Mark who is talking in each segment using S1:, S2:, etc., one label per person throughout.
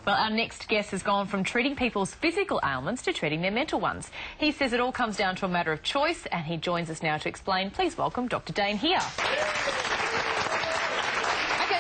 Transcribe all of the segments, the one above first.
S1: Well, our next guest has gone from treating people's physical ailments to treating their mental ones. He says it all comes down to a matter of choice, and he joins us now to explain. Please welcome Dr Dain Heer. Okay,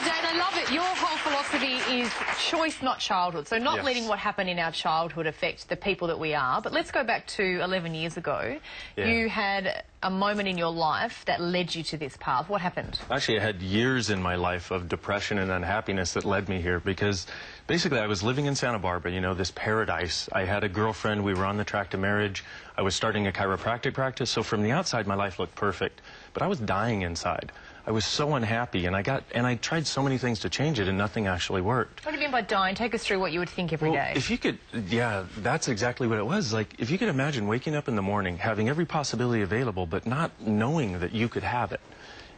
S1: Dain, I love it. Your whole philosophy is choice, not childhood. So not letting what happened in our childhood affect the people that we are. But let's go back to 11 years ago. You had a moment in your life that led you to this path. What happened?
S2: Actually, I had years in my life of depression and unhappiness that led me here because basically I was living in Santa Barbara, you know, this paradise. I had a girlfriend, we were on the track to marriage, I was starting a chiropractic practice, so from the outside my life looked perfect, but I was dying inside. I was so unhappy, and I tried so many things to change it, and nothing actually worked.
S1: What do you mean by dying? Take us through what you would think every day.
S2: If you could, yeah, that's exactly what it was. Like, if you could imagine waking up in the morning, having every possibility available, but not knowing that you could have it.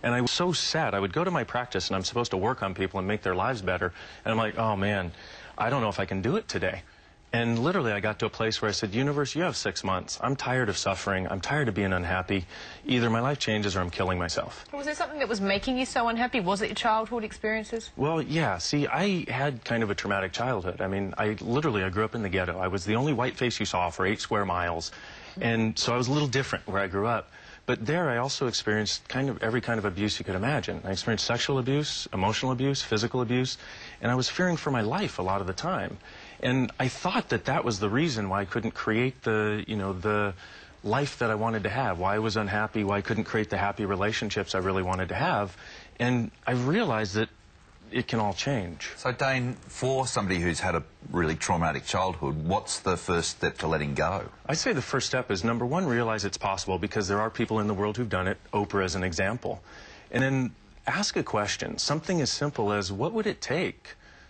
S2: And I was so sad. I would go to my practice, and I'm supposed to work on people and make their lives better, and I'm like, oh man, I don't know if I can do it today. And literally, I got to a place where I said, universe, you have 6 months. I'm tired of suffering. I'm tired of being unhappy. Either my life changes or I'm killing myself.
S1: Was there something that was making you so unhappy? Was it your childhood experiences?
S2: Well, yeah. See, I had kind of a traumatic childhood. I mean, I grew up in the ghetto. I was the only white face you saw for 8 square miles. And so I was a little different where I grew up. But there I also experienced kind of every kind of abuse you could imagine. I experienced sexual abuse, emotional abuse, physical abuse, and I was fearing for my life a lot of the time. And I thought that that was the reason why I couldn't create the, you know, the life that I wanted to have, why I was unhappy, why I couldn't create the happy relationships I really wanted to have. And I realized that it can all change.
S3: So, Dain, for somebody who's had a really traumatic childhood, what's the first step to letting go?
S2: I'd say the first step is, number one, realize it's possible, because there are people in the world who've done it, Oprah as an example. And then ask a question, something as simple as, what would it take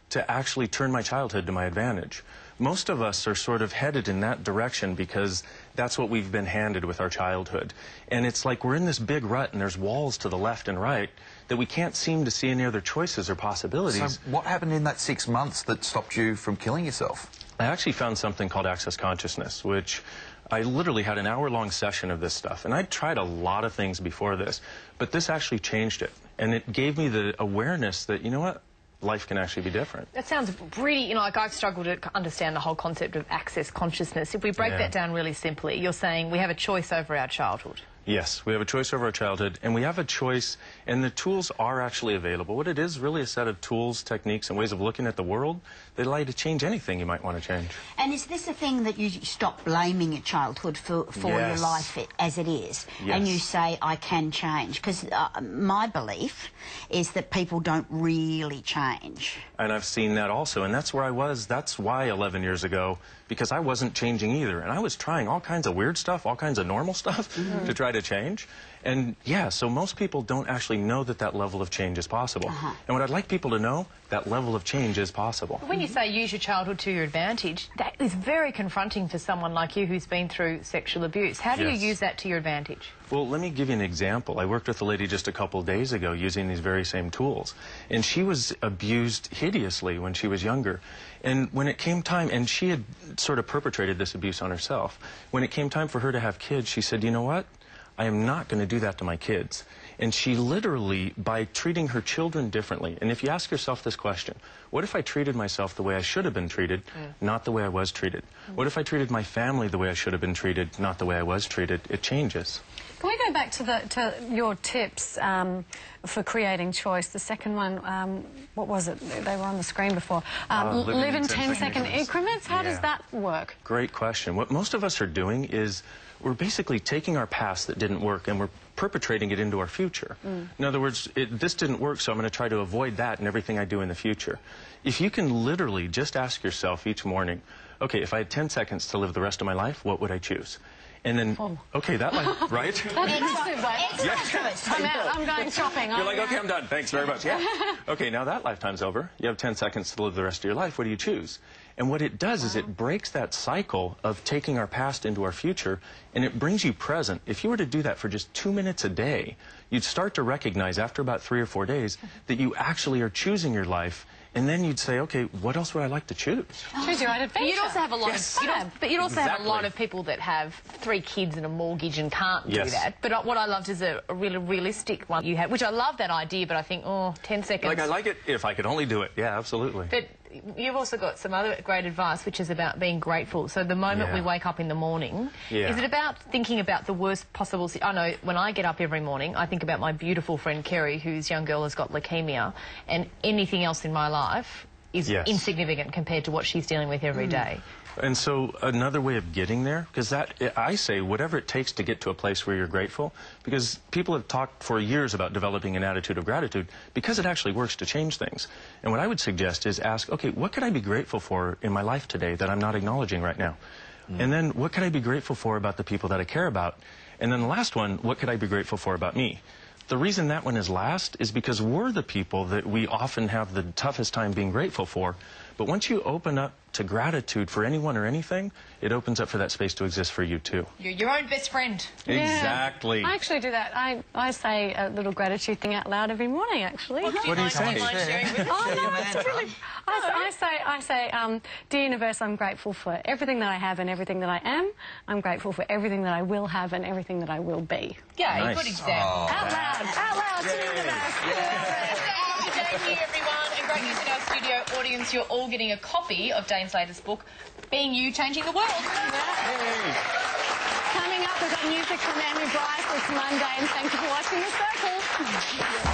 S2: to actually turn my childhood to my advantage? Most of us are sort of headed in that direction because that's what we've been handed with our childhood. And it's like we're in this big rut and there's walls to the left and right that we can't seem to see any other choices or possibilities.
S3: So what happened in that 6 months that stopped you from killing yourself?
S2: I actually found something called access consciousness, which I literally had an hour-long session of this stuff. And I'd tried a lot of things before this, but this actually changed it. And it gave me the awareness that, you know what? Life can actually be different. That
S1: sounds really, you know, like I've struggled to understand the whole concept of access consciousness. If we break that down really simply, you're saying we have a choice over our childhood.
S2: Yes, we have a choice over our childhood, and we have a choice, and the tools are actually available. What it is really a set of tools, techniques, and ways of looking at the world that allow you to change anything you might want to change.
S4: And is this a thing that you stop blaming your childhood for your life as it is, and you say, I can change? Because my belief is that people don't really change.
S2: And I've seen that also, and that's where I was. That's why 11 years ago, because I wasn't changing either, and I was trying all kinds of weird stuff, all kinds of normal stuff to try to change. And yeah, so most people don't actually know that that level of change is possible. And what I'd like people to know, that level of change is possible.
S1: When you say use your childhood to your advantage, that is very confronting for someone like you who's been through sexual abuse. How do you use that to your advantage?
S2: Well, let me give you an example. I worked with a lady just a couple of days ago using these very same tools. And she was abused hideously when she was younger. And when it came time, and she had sort of perpetrated this abuse on herself, when it came time for her to have kids, she said, you know what? I am not going to do that to my kids. And she literally, by treating her children differently, and if you ask yourself this question, what if I treated myself the way I should have been treated, not the way I was treated? What if I treated my family the way I should have been treated, not the way I was treated? It changes.
S5: Can we go back to your tips for creating choice? The second one, what was it? They were on the screen before. Live in 10-second increments. How does that work?
S2: Great question. What most of us are doing is we're basically taking our past that didn't work and we're perpetrating it into our future. In other words, this didn't work, so I'm going to try to avoid that in everything I do in the future. If you can literally just ask yourself each morning, okay, if I had 10 seconds to live the rest of my life, what would I choose? And then, okay, that life, right?
S5: I'm going shopping.
S2: You're like, okay, I'm done. Thanks very much. Yeah. Okay, now that lifetime's over. You have 10 seconds to live the rest of your life. What do you choose? And what it does is it breaks that cycle of taking our past into our future, and it brings you present. If you were to do that for just 2 minutes a day, you'd start to recognize after about 3 or 4 days that you actually are choosing your life. And then you'd say, okay, what else would I like to choose?
S5: Choose your own adventure.
S1: You'd also have a lot have a lot of people that have 3 kids and a mortgage and can't do that. But what I loved is a really realistic one you had, which I love that idea, but I think, oh, 10 seconds.
S2: Like, I like it if I could only do it. Yeah, absolutely.
S1: But you've also got some other great advice, which is about being grateful. So the moment we wake up in the morning, is it about thinking about the worst possible... I know when I get up every morning, I think about my beautiful friend Kerry, whose young girl has got leukemia, and anything else in my life is insignificant compared to what she's dealing with every day.
S2: And so another way of getting there, because I say whatever it takes to get to a place where you're grateful, because people have talked for years about developing an attitude of gratitude, because it actually works to change things. And what I would suggest is ask, okay, what could I be grateful for in my life today that I'm not acknowledging right now? And then what could I be grateful for about the people that I care about? And then the last one, what could I be grateful for about me? The reason that one is last is because we're the people that we often have the toughest time being grateful for. But once you open up to gratitude for anyone or anything, it opens up for that space to exist for you too.
S1: You're your own best friend.
S2: Exactly.
S5: Yeah, I actually do that. I say a little gratitude thing out loud every morning, actually.
S1: What do you say?
S5: I say, dear universe, I'm grateful for everything that I have and everything that I am. I'm grateful for everything that I will have and everything that I will be.
S1: Yeah, nice. Good example.
S5: Out loud to the universe.
S1: Dr Dain Heer, everyone, and great news in our studio audience. You're all getting a copy of Dain's latest book, Being You, Changing the World.
S5: Coming up, we've got music from Amy Bryce this Monday, and thank you for watching The Circle.